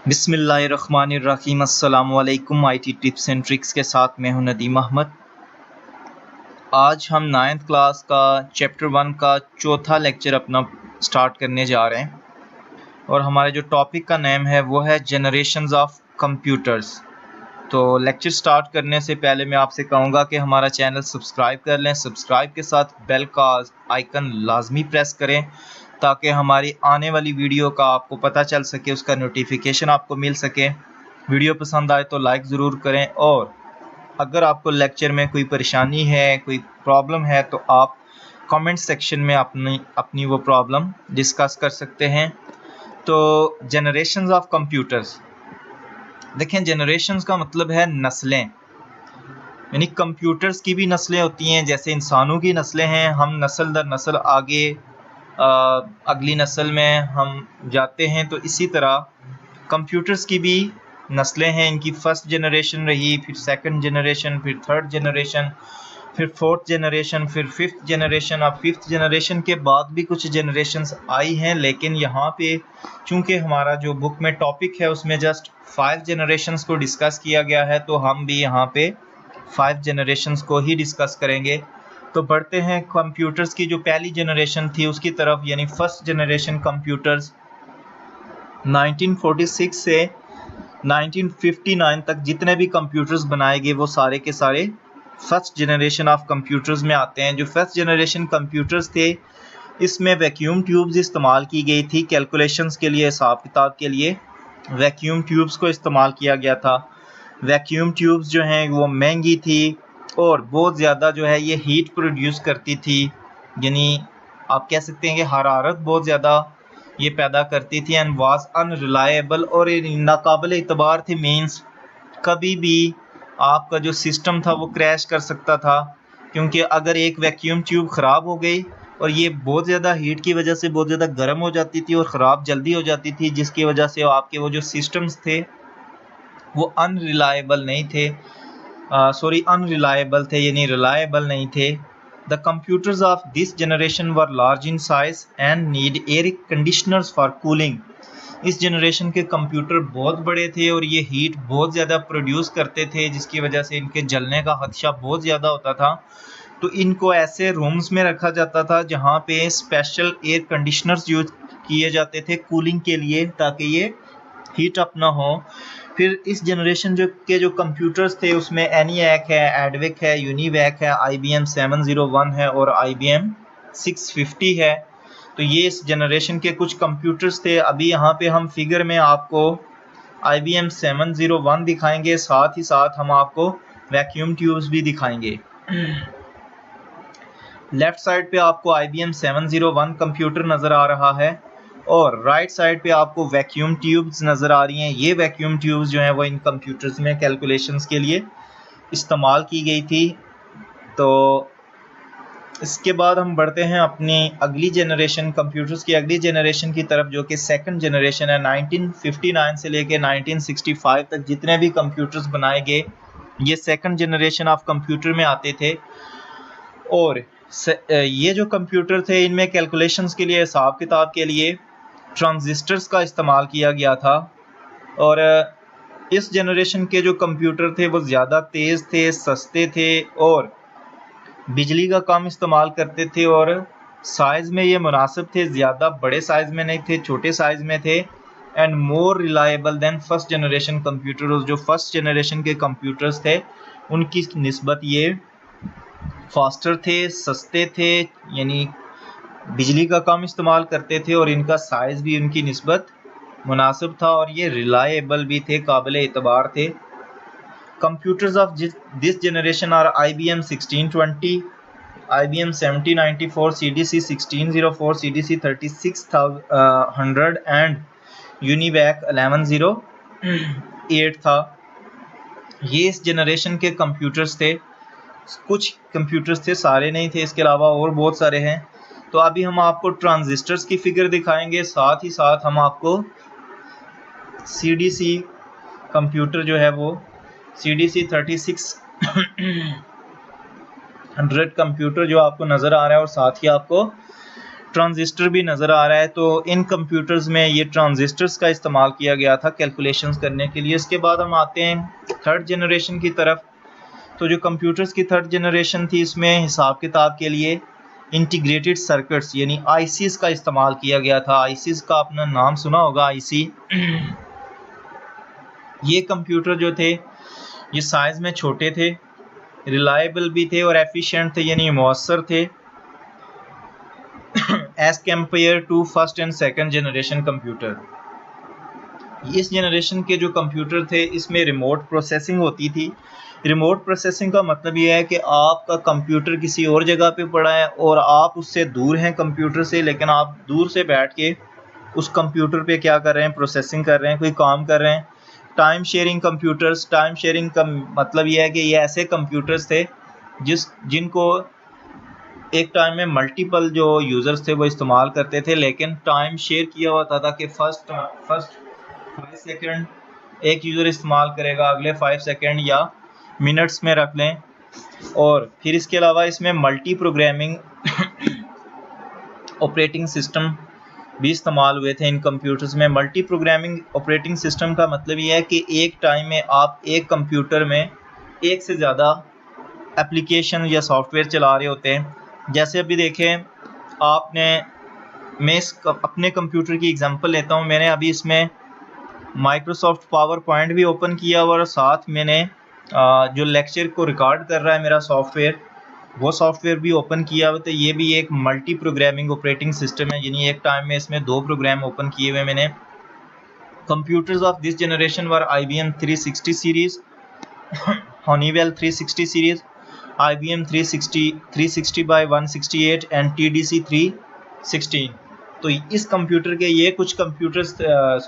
बिस्मिल्लाहिर्रहमानिर्रहीम। अस्सलाम वालेकुम। IT टिप्स एंड ट्रिक्स के साथ मैं हूं नदीम अहमद। आज हम 9th क्लास का चैप्टर 1 का चौथा लेक्चर अपना स्टार्ट करने जा रहे हैं और हमारे जो टॉपिक का नेम है वो है जनरेशंस ऑफ कंप्यूटर्स। तो लेक्चर स्टार्ट करने से पहले मैं आपसे कहूँगा कि हमारा चैनल सब्सक्राइब कर लें। सब्सक्राइब के साथ बेल का आइकन लाजमी प्रेस करें ताकि हमारी आने वाली वीडियो का आपको पता चल सके, उसका नोटिफिकेशन आपको मिल सके। वीडियो पसंद आए तो लाइक ज़रूर करें और अगर आपको लेक्चर में कोई परेशानी है, कोई प्रॉब्लम है तो आप कमेंट सेक्शन में अपनी वो प्रॉब्लम डिस्कस कर सकते हैं। तो जनरेशंस ऑफ कंप्यूटर्स, देखें जनरेशंस का मतलब है नस्लें, यानी कंप्यूटर्स की भी नस्लें होती हैं। जैसे इंसानों की नस्लें हैं, हम नस्ल दर नस्ल आगे अगली नस्ल में हम जाते हैं, तो इसी तरह कंप्यूटर्स की भी नस्लें हैं। इनकी फर्स्ट जनरेशन रही, फिर सेकंड जनरेशन, फिर थर्ड जनरेशन, फिर फोर्थ जनरेशन, फिर फिफ्थ जनरेशन। अब फिफ्थ जनरेशन के बाद भी कुछ जनरेशन्स आई हैं, लेकिन यहाँ पे चूँकि हमारा जो बुक में टॉपिक है उसमें जस्ट 5 जनरेशन्स को डिस्कस किया गया है, तो हम भी यहाँ पे 5 जनरेशन्स को ही डिस्कस करेंगे। तो बढ़ते हैं कंप्यूटर्स की जो पहली जनरेशन थी उसकी तरफ, यानी फर्स्ट जनरेशन कंप्यूटर्स। 1946 से 1959 तक जितने भी कंप्यूटर्स बनाए गए वो सारे के सारे फर्स्ट जनरेशन ऑफ कंप्यूटर्स में आते हैं। जो फर्स्ट जनरेशन कंप्यूटर्स थे इसमें वैक्यूम ट्यूब्स इस्तेमाल की गई थी कैलकुलेशंस के लिए, हिसाब किताब के लिए वैक्यूम ट्यूब्स को इस्तेमाल किया गया था। वैक्यूम ट्यूब्स जो हैं वो महंगी थी और बहुत ज़्यादा जो है ये हीट प्रोड्यूस करती थी, यानी आप कह सकते हैं कि हरारत बहुत ज़्यादा ये पैदा करती थी। एंड वाज अनरिलायबल, और नाकाबिल इतबार थे। मीन्स कभी भी आपका जो सिस्टम था वो क्रैश कर सकता था, क्योंकि अगर एक वैक्यूम ट्यूब ख़राब हो गई और ये बहुत ज़्यादा हीट की वजह से बहुत ज़्यादा गर्म हो जाती थी और ख़राब जल्दी हो जाती थी, जिसकी वजह से आपके वो जो सिस्टम्स थे वो अनरिलायबल नहीं थे, अनरिलायबल थे, यानी रिलायबल नहीं थे। The computers of this generation were large in size and need air conditioners for cooling. इस जनरेशन के कंप्यूटर बहुत बड़े थे और ये हीट बहुत ज़्यादा प्रोड्यूस करते थे, जिसकी वजह से इनके जलने का खदशा बहुत ज़्यादा होता था। तो इनको ऐसे रूम्स में रखा जाता था जहाँ पे स्पेशल एयर कंडीशनर्स यूज किए जाते थे कूलिंग के लिए, ताकि ये हीट अप ना हो। फिर इस जनरेशन जो कंप्यूटर्स थे उसमें एनिएक है, एडविक है, यूनिवैक है, IBM 701 है और IBM 650 है। तो ये इस जनरेशन के कुछ कंप्यूटर्स थे। अभी यहाँ पे हम फिगर में आपको IBM 701 दिखाएंगे, साथ ही साथ हम आपको वैक्यूम ट्यूब्स भी दिखाएंगे। लेफ्ट साइड पे आपको IBM 701 कंप्यूटर नज़र आ रहा है और राइट साइड पे आपको वैक्यूम ट्यूब्स नज़र आ रही हैं। ये वैक्यूम ट्यूब्स जो हैं वो इन कंप्यूटर्स में कैलकुलेशंस के लिए इस्तेमाल की गई थी। तो इसके बाद हम बढ़ते हैं अपनी अगली जनरेशन, कंप्यूटर्स की अगली जनरेशन की तरफ, जो कि सेकंड जनरेशन है। 1959 से लेके 1965 तक जितने भी कंप्यूटर्स बनाए गए ये सेकंड जनरेशन ऑफ कंप्यूटर में आते थे। और ये जो कंप्यूटर थे इनमें कैलकुलेशंस के लिए, हिसाब किताब के लिए ट्रांजिस्टर्स का इस्तेमाल किया गया था। और इस जनरेशन के जो कंप्यूटर थे वो ज़्यादा तेज़ थे, सस्ते थे और बिजली का कम इस्तेमाल करते थे और साइज़ में ये मुनासिब थे, ज़्यादा बड़े साइज़ में नहीं थे, छोटे साइज़ में थे। And more reliable than first generation computer, जो फर्स्ट जनरेशन के कंप्यूटर्स थे उनकी निस्बत ये फास्टर थे, सस्ते थे, यानी बिजली का कम इस्तेमाल करते थे और इनका साइज़ भी उनकी निस्बत मुनासिब था और ये रिलायबल भी थे, काबिल एतबार थे। Computers of this generation are IBM 1620, IBM 7094, CDC 1604, CDC 3600 and Univac 1108 था। ये इस जनरेशन के कंप्यूटर्स थे। कुछ कंप्यूटर्स थे, सारे नहीं थे, इसके अलावा और बहुत सारे हैं। तो अभी हम आपको ट्रांजिस्टर्स की फिगर दिखाएंगे, साथ ही साथ हम आपको CDC कंप्यूटर जो है वो CDC 3600 कंप्यूटर जो आपको नज़र आ रहा है और साथ ही आपको ट्रांजिस्टर भी नज़र आ रहा है। तो इन कंप्यूटर्स में ये ट्रांजिस्टर्स का इस्तेमाल किया गया था कैलकुलेशंस करने के लिए। इसके बाद हम आते हैं थर्ड जनरेशन की तरफ। तो जो कंप्यूटर्स की थर्ड जनरेशन थी, इसमें हिसाब किताब के लिए इंटीग्रेटेड सर्किट्स यानी आईसीज का इस्तेमाल किया गया था। आईसीज का अपना नाम सुना होगा, आईसी। ये कंप्यूटर जो थे ये साइज़ में छोटे थे, रिलायबल भी थे और एफिशिएंट थे यानी मौसर थे as compared to first and second generation computer. इस जनरेशन के जो कंप्यूटर थे इसमें रिमोट प्रोसेसिंग होती थी। रिमोट प्रोसेसिंग का मतलब ये है कि आपका कंप्यूटर किसी और जगह पे पड़ा है और आप उससे दूर हैं कंप्यूटर से, लेकिन आप दूर से बैठ के उस कंप्यूटर पे क्या कर रहे हैं, प्रोसेसिंग कर रहे हैं, कोई काम कर रहे हैं। Time sharing computers, time sharing का मतलब ये है कि ये ऐसे कंप्यूटर्स थे जिनको एक टाइम में मल्टीपल जो यूज़र्स थे वो इस्तेमाल करते थे, लेकिन टाइम शेयर किया होता था कि फर्स्ट 5 सेकंड एक यूज़र इस्तेमाल करेगा, अगले 5 सेकंड या मिनट्स में रख लें। और फिर इसके अलावा इसमें मल्टी प्रोग्रामिंग ऑपरेटिंग सिस्टम भी इस्तेमाल हुए थे इन कंप्यूटर्स में। मल्टी प्रोग्रामिंग ऑपरेटिंग सिस्टम का मतलब ये है कि एक टाइम में आप एक कंप्यूटर में एक से ज़्यादा एप्लीकेशन या सॉफ्टवेयर चला रहे होते हैं। जैसे अभी देखें मैं अपने कंप्यूटर की एग्जांपल लेता हूँ। मैंने अभी इसमें माइक्रोसॉफ्ट पावर पॉइंट भी ओपन किया और साथ मैंने जो लेक्चर को रिकॉर्ड कर रहा है मेरा सॉफ्टवेयर, वो सॉफ्टवेयर भी ओपन किया हुआ। तो ये भी एक मल्टी प्रोग्रामिंग ऑपरेटिंग सिस्टम है, यानी एक टाइम में इसमें 2 प्रोग्राम ओपन किए हुए मैंने। Computers of this generation were IBM 360 series, Honeywell 360 series, IBM 360x168 and TDC 316। तो इस कंप्यूटर के ये कुछ कंप्यूटर्स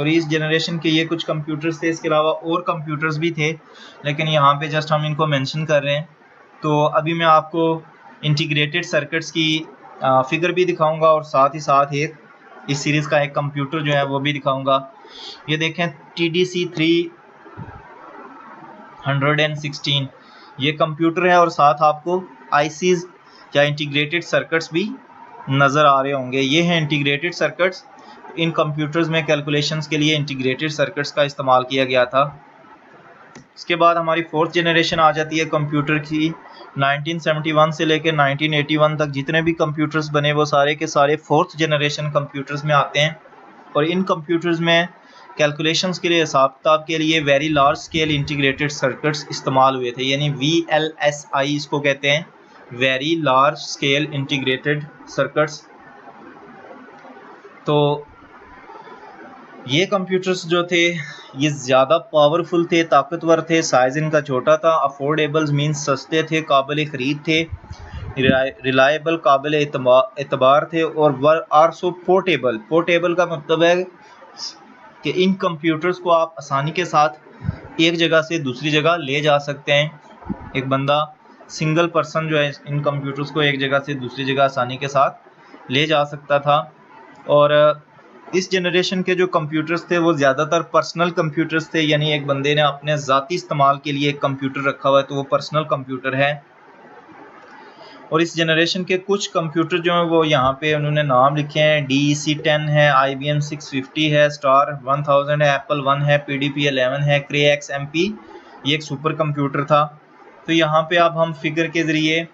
इस जनरेशन के ये कुछ कंप्यूटर्स थे। इसके अलावा और कंप्यूटर्स भी थे, लेकिन यहाँ पे जस्ट हम इनको मेंशन कर रहे हैं। तो अभी मैं आपको इंटीग्रेटेड सर्किट्स की फिगर भी दिखाऊंगा और साथ ही साथ इस सीरीज़ का एक कंप्यूटर जो है वो भी दिखाऊंगा। ये देखें TDC 316 ये कंप्यूटर है और साथ आपको आईसीज या इंटीग्रेटेड सर्किट्स भी नज़र आ रहे होंगे। ये हैं इंटीग्रेटेड सर्किट्स। इन कंप्यूटर्स में कैलकुलेशंस के लिए इंटीग्रेटेड सर्किट्स का इस्तेमाल किया गया था। इसके बाद हमारी फोर्थ जनरेशन आ जाती है कंप्यूटर की। 1971 से लेकर 1981 तक जितने भी कंप्यूटर्स बने वो सारे के सारे फोर्थ जनरेशन कंप्यूटर्स में आते हैं। और इन कंप्यूटर्स में कैलकुलेशंस के लिए, हिसाब किताब के लिए very large scale integrated circuits इस्तेमाल हुए थे, यानी VLSI इसको कहते हैं, very large scale integrated circuits. तो ये कंप्यूटर्स जो थे ये ज़्यादा पावरफुल थे, ताकतवर थे, साइज़ इनका छोटा था, अफोर्डेबल मीन्स सस्ते थे, काबिल ख़रीद थे, रिलायबल काबिल एतबार थे और वर आल्सो पोर्टेबल। पोर्टेबल का मतलब है कि इन कंप्यूटर्स को आप आसानी के साथ एक जगह से दूसरी जगह ले जा सकते हैं। एक बंदा, सिंगल पर्सन जो है इन कंप्यूटर्स को एक जगह से दूसरी जगह आसानी के साथ ले जा सकता था। और इस जनरेशन के जो कंप्यूटर्स थे वो ज़्यादातर पर्सनल कंप्यूटर्स थे, यानी एक बंदे ने अपने ज़ाती इस्तेमाल के लिए एक कंप्यूटर रखा हुआ है तो वो पर्सनल कंप्यूटर है। और इस जनरेशन के कुछ कंप्यूटर जो हैं वो यहाँ पे उन्होंने नाम लिखे हैं। DEC 10 है, IBM 650 है, स्टार 1000 है, एप्पल 1 है, PDP 11 है, Cray XMP ये एक सुपर कंप्यूटर था। तो यहाँ पे अब हम फिगर के ज़रिए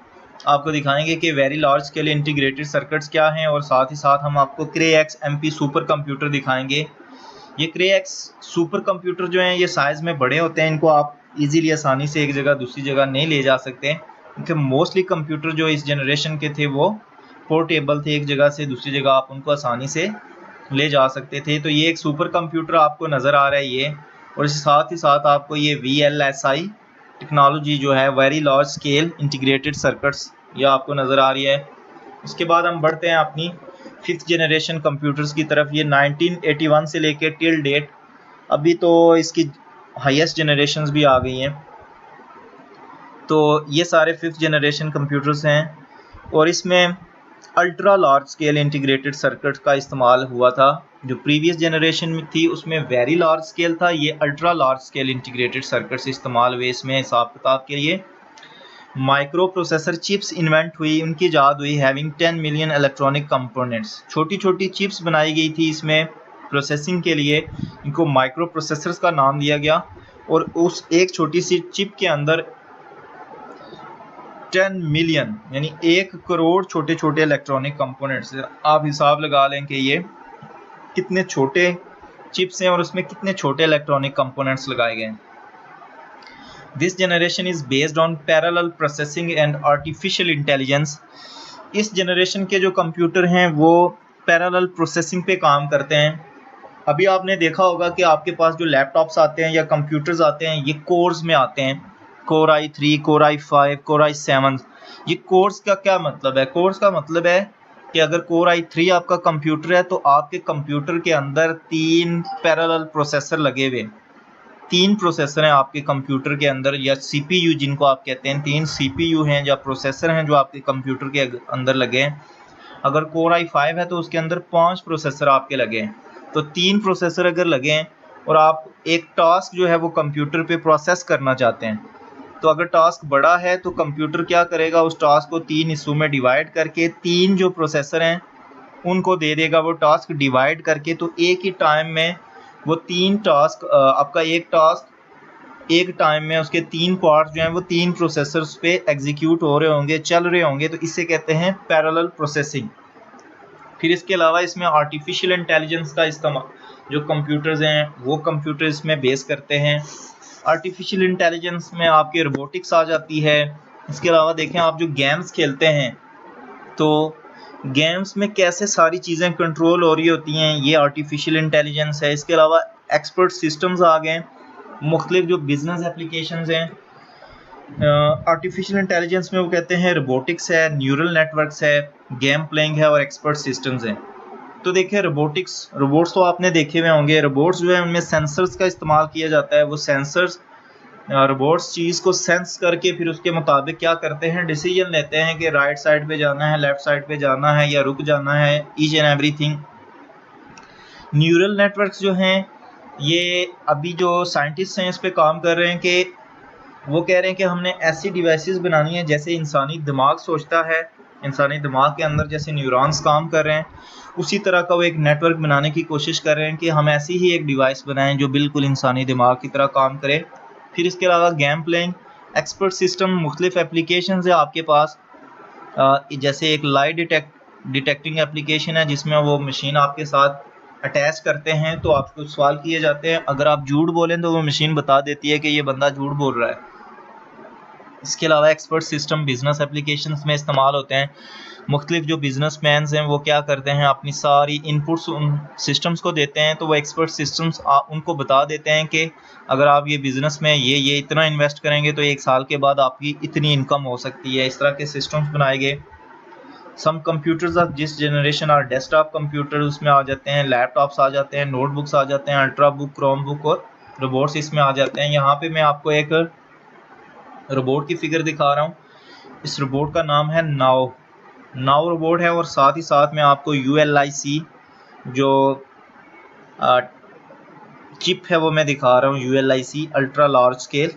आपको दिखाएंगे कि very large scale integrated circuits क्या हैं और साथ ही साथ हम आपको Cray XMP सुपर कंप्यूटर दिखाएंगे। ये Cray X सुपर कंप्यूटर जो हैं ये साइज़ में बड़े होते हैं, इनको आप इजीली आसानी से एक जगह दूसरी जगह नहीं ले जा सकते, क्योंकि मोस्टली कंप्यूटर जो इस जनरेशन के थे वो पोर्टेबल थे, एक जगह से दूसरी जगह आप उनको आसानी से ले जा सकते थे। तो ये एक सुपर कंप्यूटर आपको नज़र आ रहा है ये, और इसके साथ ही साथ आपको ये VLSI टेक्नोलॉजी जो है, very large scale integrated circuits, ये आपको नज़र आ रही है। उसके बाद हम बढ़ते हैं अपनी फिफ्थ जनरेशन कंप्यूटर्स की तरफ। ये 1981 से लेकर टिल डेट अभी तो इसकी हाईएस्ट जनरेशन्स भी आ गई हैं। तो ये सारे फिफ्थ जनरेशन कंप्यूटर्स हैं और इसमें ultra large scale integrated circuit का इस्तेमाल हुआ था। जो प्रीवियस जनरेशन में थी उसमें वेरी लार्ज स्केल था, ये ultra large scale integrated circuits इस्तेमाल हुए इसमें हिसाब किताब के लिए। माइक्रो प्रोसेसर चिप्स इन्वेंट हुई, उनकी इजाद हुई हैविंग 10 मिलियन इलेक्ट्रॉनिक कंपोनेंट्स। छोटी छोटी चिप्स बनाई गई थी इसमें प्रोसेसिंग के लिए, इनको माइक्रो प्रोसेसर्स का नाम दिया गया। और उस एक छोटी सी चिप के अंदर 10 मिलियन यानी 1 करोड़ छोटे छोटे इलेक्ट्रॉनिक कंपोनेंट्स। आप हिसाब लगा लें कि ये कितने छोटे चिप्स हैं और उसमें कितने छोटे इलेक्ट्रॉनिक कंपोनेंट्स लगाए गए हैं। This generation is based on parallel processing and artificial intelligence. इस जनरेशन के जो कंप्यूटर हैं वो पैरेलल प्रोसेसिंग पे काम करते हैं। अभी आपने देखा होगा कि आपके पास जो लैपटॉप्स आते हैं या कंप्यूटर्स आते हैं ये कोर्स में आते हैं, core i3, core i5, core i7। ये कोर्स का क्या मतलब है? कोर्स का मतलब है कि अगर कोर i3 आपका कंप्यूटर है तो आपके कंप्यूटर के अंदर 3 पैरेलल प्रोसेसर लगे हुए, 3 प्रोसेसर हैं आपके कंप्यूटर के अंदर, या CPU जिनको आप कहते हैं, 3 CPU हैं या प्रोसेसर हैं जो आपके कंप्यूटर के अंदर लगे हैं। अगर कोर i5 है तो उसके अंदर 5 प्रोसेसर आपके लगे हैं। तो 3 प्रोसेसर अगर लगे हैं और आप एक टास्क जो है वो कंप्यूटर पे प्रोसेस करना चाहते हैं, तो अगर टास्क बड़ा है तो कंप्यूटर क्या करेगा, उस टास्क को 3 हिस्सों में डिवाइड करके 3 जो प्रोसेसर हैं उनको दे देगा वो टास्क डिवाइड करके। तो एक ही टाइम में वो 3 टास्क, आपका एक टास्क एक टाइम में उसके 3 पार्ट्स जो हैं वो 3 प्रोसेसर्स पे एग्जीक्यूट हो रहे होंगे, चल रहे होंगे। तो इसे कहते हैं पैरेलल प्रोसेसिंग। फिर इसके अलावा इसमें आर्टिफिशियल इंटेलिजेंस का इस्तेमाल, जो कंप्यूटर्स हैं वो कंप्यूटर इसमें बेस करते हैं। आर्टिफिशियल इंटेलिजेंस में आपके रोबोटिक्स आ जाती है। इसके अलावा देखें आप जो गेम्स खेलते हैं तो गेम्स में कैसे सारी चीज़ें कंट्रोल हो रही होती हैं, ये आर्टिफिशियल इंटेलिजेंस है। इसके अलावा एक्सपर्ट सिस्टम्स आ गए, मुख्तलिफ जो बिजनेस एप्लीकेशंस हैं आर्टिफिशियल इंटेलिजेंस में वो कहते हैं रोबोटिक्स है, न्यूरल नेटवर्क्स है, गेम प्लेइंग है और एक्सपर्ट सिस्टम्स हैं। तो देखिए रोबोट्स तो आपने देखे हुए होंगे। रोबोट्स जो है उनमें सेंसर्स का इस्तेमाल किया जाता है। वो सेंसर्स रोबोट्स चीज़ को सेंस करके फिर उसके मुताबिक क्या करते हैं, डिसीजन लेते हैं कि राइट साइड पे जाना है, लेफ्ट साइड पे जाना है या रुक जाना है, each and everything. Neural networks जो हैं ये अभी जो साइंटिस्ट हैं इस पे काम कर रहे हैं कि वो कह रहे हैं कि हमने ऐसी डिवाइसेस बनानी है जैसे इंसानी दिमाग सोचता है, इंसानी दिमाग के अंदर जैसे न्यूरॉन्स काम कर रहे हैं उसी तरह का वो एक नेटवर्क बनाने की कोशिश कर रहे हैं कि हम ऐसी ही एक डिवाइस बनाएं जो बिल्कुल इंसानी दिमाग की तरह काम करे। फिर इसके अलावा गेम प्लेइंग, एक्सपर्ट सिस्टम, मुख्तलिफ एप्लीकेशन है आपके पास, जैसे एक लाई डिटेक्टिंग एप्लीकेशन है जिसमें वो मशीन आपके साथ अटैच करते हैं तो आपको सवाल किए जाते हैं, अगर आप झूठ बोलें तो वो मशीन बता देती है कि ये बंदा झूठ बोल रहा है। इसके अलावा एक्सपर्ट सिस्टम बिजनेस एप्लीकेशंस में इस्तेमाल होते हैं। मुख्तलिफ जो बिजनेस मैन हैं वो क्या करते हैं, अपनी सारी इनपुट्स उन सिस्टम्स को देते हैं तो वो एक्सपर्ट सिस्टम्स उनको बता देते हैं कि अगर आप ये बिज़नेस में ये इतना इन्वेस्ट करेंगे तो 1 साल के बाद आपकी इतनी इनकम हो सकती है। इस तरह के सिस्टम्स बनाए गए। सम कंप्यूटर्स ऑफ जिस जनरेशन और डेस्कटॉप कंप्यूटर उसमें आ जाते हैं, लैपटॉप्स आ जाते हैं, नोटबुक्स आ जाते हैं, अल्ट्रा बुक, क्रोम बुक और रोबोट्स इसमें आ जाते हैं। यहाँ पे मैं आपको एक रोबोट की फिगर दिखा रहा हूँ। इस रोबोट का नाम है नाउ रोबोट है और साथ ही साथ में आपको ULIC जो चिप है वो मैं दिखा रहा हूँ, ULIC ultra large scale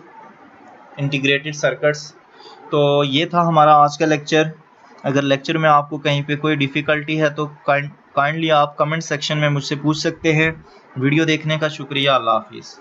integrated circuits. तो ये था हमारा आज का लेक्चर। अगर लेक्चर में आपको कहीं पे कोई डिफ़िकल्टी है तो काइंडली आप कमेंट सेक्शन में मुझसे पूछ सकते हैं। वीडियो देखने का शुक्रिया। अल्लाह हाफिज़।